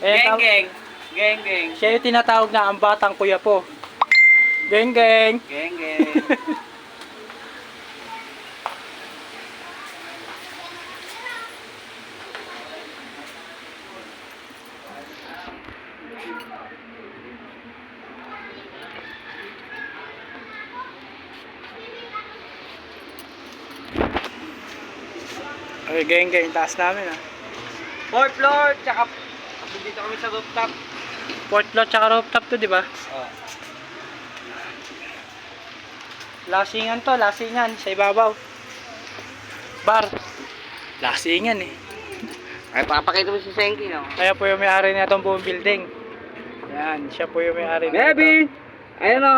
Geng, Eh, geng. Geng, geng. siya yung tinatawag na ang batang kuya po. Geng, geng. Geng, geng. Okay, geng, geng. Taas namin ah. Fourth floor, tsaka dito kami sa rooftop. Fourth floor tsaka rooftop to, di ba? Oh. Lasingan to, lasingan. Sa ibabaw. Bar. Lasingan eh. Ay, papakita mo si Senki, no? Kaya po yung may-ari na itong buong building. Yan, siya po yung may-ari na Mervin! Ayun o,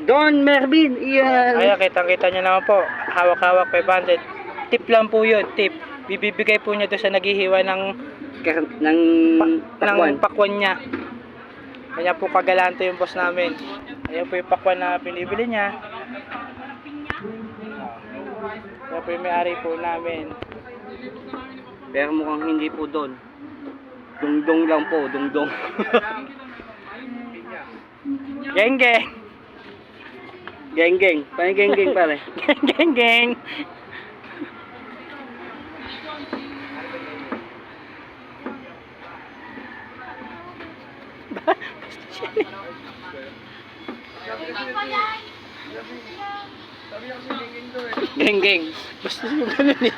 Don Mervin! Iyan! Ayan, kitang-kita nyo naman po. Hawak-hawak 500. Tip lang po yun, tip. Bibibigay po niya doon sa naghihiwa ng Ng pakwan niya. Kanya po kagalante yung boss namin. Ayan po yung pakwan na binibili niya. Ayan po yung may-ari po namin. Pero mukhang hindi po Don. Dungdong lang po, dungdong. Geng geng. Geng, geng. Paano geng, geng pare? Geng geng geng. Geng, geng. Basta yung ganun eh.